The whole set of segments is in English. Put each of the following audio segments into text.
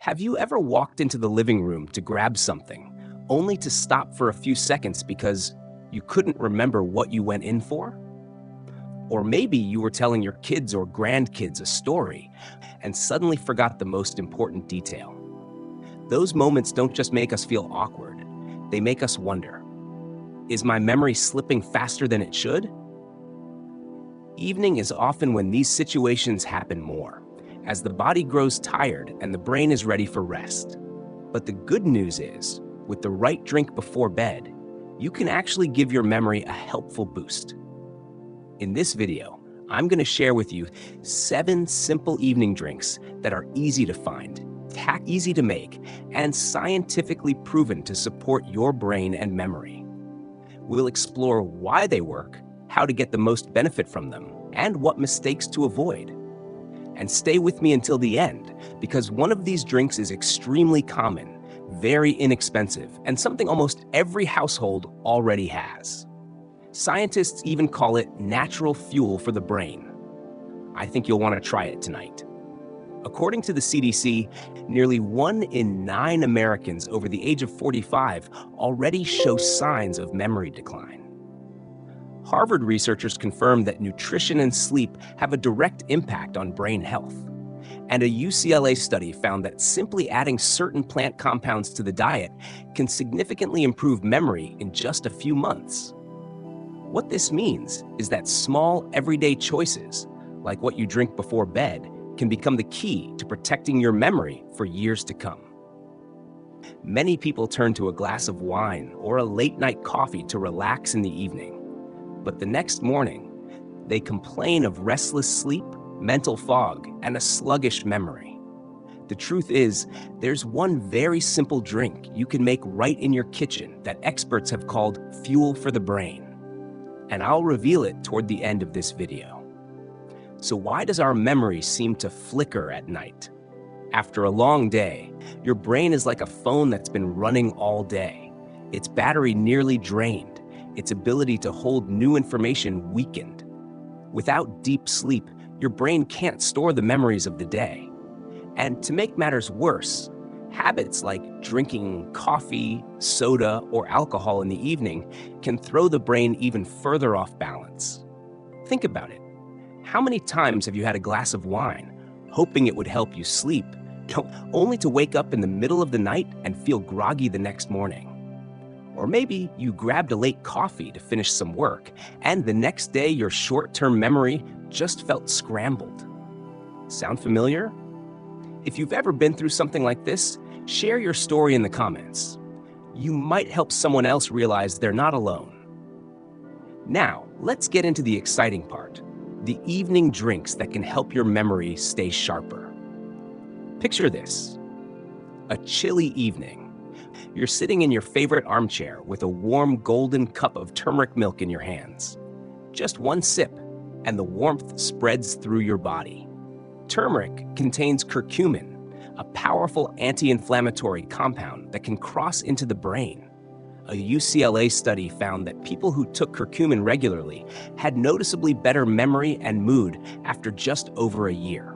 Have you ever walked into the living room to grab something, only to stop for a few seconds because you couldn't remember what you went in for? Or maybe you were telling your kids or grandkids a story and suddenly forgot the most important detail. Those moments don't just make us feel awkward, they make us wonder, is my memory slipping faster than it should? Evening is often when these situations happen more, as the body grows tired and the brain is ready for rest. But the good news is, with the right drink before bed, you can actually give your memory a helpful boost. In this video, I'm going to share with you 7 simple evening drinks that are easy to find, easy to make, and scientifically proven to support your brain and memory. We'll explore why they work, how to get the most benefit from them, and what mistakes to avoid. And stay with me until the end, because one of these drinks is extremely common, very inexpensive, and something almost every household already has. Scientists even call it natural fuel for the brain. I think you'll want to try it tonight. According to the CDC, nearly 1 in 9 Americans over the age of 45 already show signs of memory decline. Harvard researchers confirmed that nutrition and sleep have a direct impact on brain health. And a UCLA study found that simply adding certain plant compounds to the diet can significantly improve memory in just a few months. What this means is that small, everyday choices, like what you drink before bed, can become the key to protecting your memory for years to come. Many people turn to a glass of wine or a late-night coffee to relax in the evening. But the next morning, they complain of restless sleep, mental fog, and a sluggish memory. The truth is, there's one very simple drink you can make right in your kitchen that experts have called fuel for the brain. And I'll reveal it toward the end of this video. So why does our memory seem to flicker at night? After a long day, your brain is like a phone that's been running all day. Its battery nearly drained, its ability to hold new information weakened. Without deep sleep, your brain can't store the memories of the day. And to make matters worse, habits like drinking coffee, soda, or alcohol in the evening can throw the brain even further off balance. Think about it. How many times have you had a glass of wine, hoping it would help you sleep, only to wake up in the middle of the night and feel groggy the next morning? Or maybe you grabbed a late coffee to finish some work, and the next day your short-term memory just felt scrambled. Sound familiar? If you've ever been through something like this, share your story in the comments. You might help someone else realize they're not alone. Now, let's get into the exciting part, the evening drinks that can help your memory stay sharper. Picture this: a chilly evening. You're sitting in your favorite armchair with a warm golden cup of turmeric milk in your hands. Just one sip, and the warmth spreads through your body. Turmeric contains curcumin, a powerful anti-inflammatory compound that can cross into the brain. A UCLA study found that people who took curcumin regularly had noticeably better memory and mood after just over a year.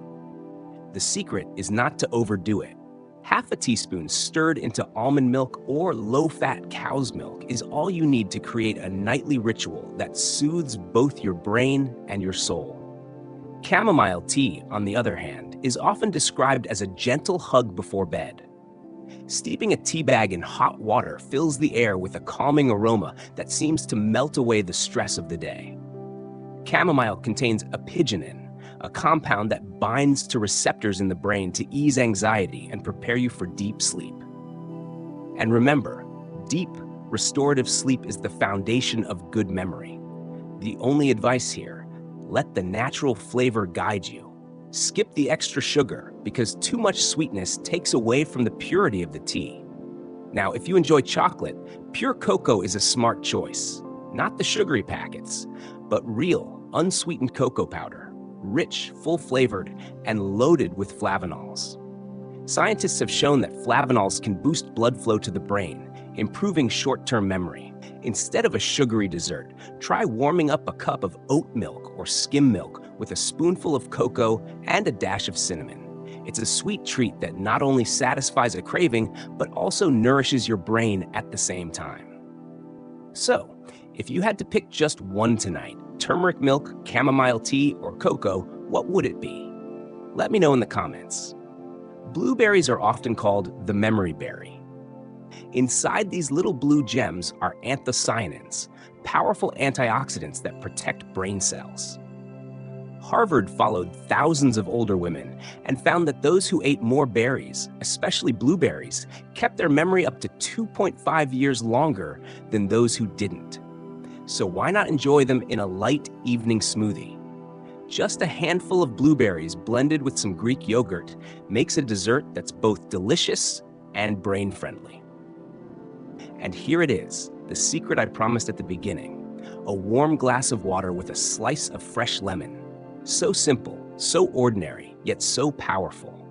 The secret is not to overdo it. Half a teaspoon stirred into almond milk or low-fat cow's milk is all you need to create a nightly ritual that soothes both your brain and your soul. Chamomile tea, on the other hand, is often described as a gentle hug before bed. Steeping a tea bag in hot water fills the air with a calming aroma that seems to melt away the stress of the day. Chamomile contains apigenin, a compound that binds to receptors in the brain to ease anxiety and prepare you for deep sleep. And remember, deep, restorative sleep is the foundation of good memory. The only advice here: let the natural flavor guide you. Skip the extra sugar, because too much sweetness takes away from the purity of the tea. Now, if you enjoy chocolate, pure cocoa is a smart choice. Not the sugary packets, but real, unsweetened cocoa powder. Rich, full-flavored, and loaded with flavanols. Scientists have shown that flavanols can boost blood flow to the brain, improving short-term memory. Instead of a sugary dessert, try warming up a cup of oat milk or skim milk with a spoonful of cocoa and a dash of cinnamon. It's a sweet treat that not only satisfies a craving, but also nourishes your brain at the same time. So, if you had to pick just one tonight, turmeric milk, chamomile tea, or cocoa, what would it be? Let me know in the comments. Blueberries are often called the memory berry. Inside these little blue gems are anthocyanins, powerful antioxidants that protect brain cells. Harvard followed thousands of older women and found that those who ate more berries, especially blueberries, kept their memory up to 2.5 years longer than those who didn't. So why not enjoy them in a light evening smoothie? Just a handful of blueberries blended with some Greek yogurt makes a dessert that's both delicious and brain-friendly. And here it is, the secret I promised at the beginning: a warm glass of water with a slice of fresh lemon. So simple, so ordinary, yet so powerful.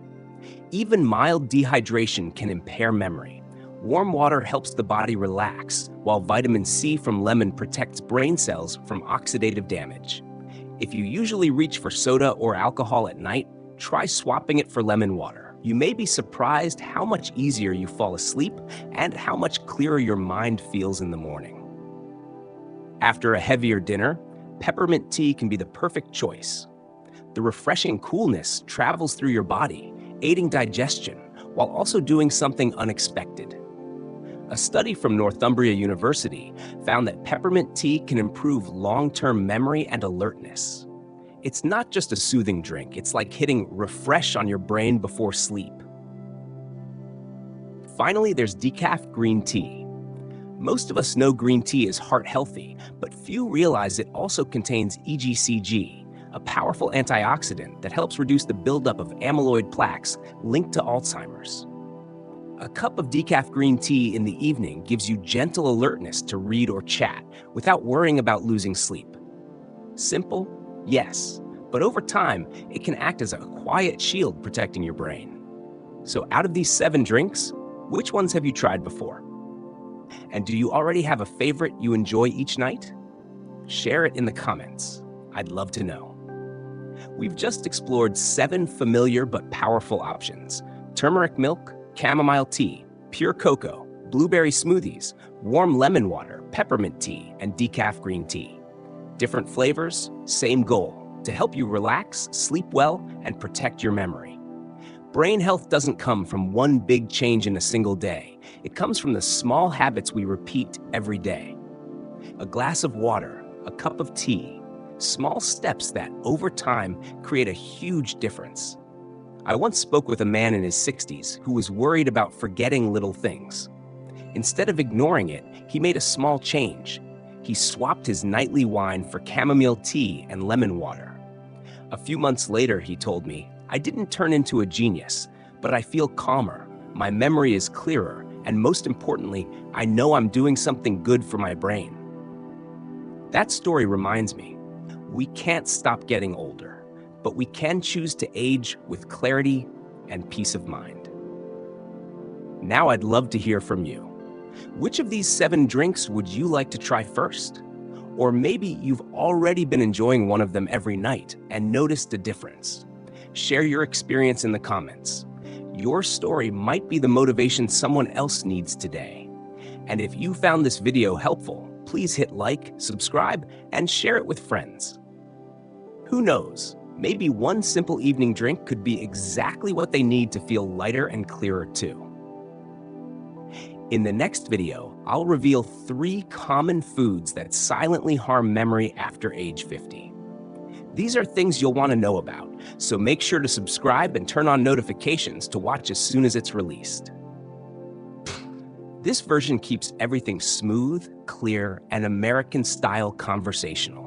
Even mild dehydration can impair memory. Warm water helps the body relax, while vitamin C from lemon protects brain cells from oxidative damage. If you usually reach for soda or alcohol at night, try swapping it for lemon water. You may be surprised how much easier you fall asleep and how much clearer your mind feels in the morning. After a heavier dinner, peppermint tea can be the perfect choice. The refreshing coolness travels through your body, aiding digestion, while also doing something unexpected. A study from Northumbria University found that peppermint tea can improve long-term memory and alertness. It's not just a soothing drink, it's like hitting refresh on your brain before sleep. Finally, there's decaf green tea. Most of us know green tea is heart healthy, but few realize it also contains EGCG, a powerful antioxidant that helps reduce the buildup of amyloid plaques linked to Alzheimer's. A cup of decaf green tea in the evening gives you gentle alertness to read or chat without worrying about losing sleep. Simple? Yes, but over time, it can act as a quiet shield protecting your brain. So out of these 7 drinks, which ones have you tried before? And do you already have a favorite you enjoy each night? Share it in the comments. I'd love to know. We've just explored 7 familiar but powerful options: turmeric milk, chamomile tea, pure cocoa, blueberry smoothies, warm lemon water, peppermint tea, and decaf green tea. Different flavors, same goal: to help you relax, sleep well, and protect your memory. Brain health doesn't come from one big change in a single day. It comes from the small habits we repeat every day. A glass of water, a cup of tea, small steps that, over time, create a huge difference. I once spoke with a man in his 60s who was worried about forgetting little things. Instead of ignoring it, he made a small change. He swapped his nightly wine for chamomile tea and lemon water. A few months later, he told me, "I didn't turn into a genius, but I feel calmer, my memory is clearer, and most importantly, I know I'm doing something good for my brain." That story reminds me, we can't stop getting older, but we can choose to age with clarity and peace of mind. Now I'd love to hear from you. Which of these 7 drinks would you like to try first? Or maybe you've already been enjoying one of them every night and noticed a difference. Share your experience in the comments. Your story might be the motivation someone else needs today. And if you found this video helpful, please hit like, subscribe, and share it with friends. Who knows, maybe one simple evening drink could be exactly what they need to feel lighter and clearer too. In the next video, I'll reveal 3 common foods that silently harm memory after age 50. These are things you'll want to know about, so make sure to subscribe and turn on notifications to watch as soon as it's released. This version keeps everything smooth, clear, and American-style conversational.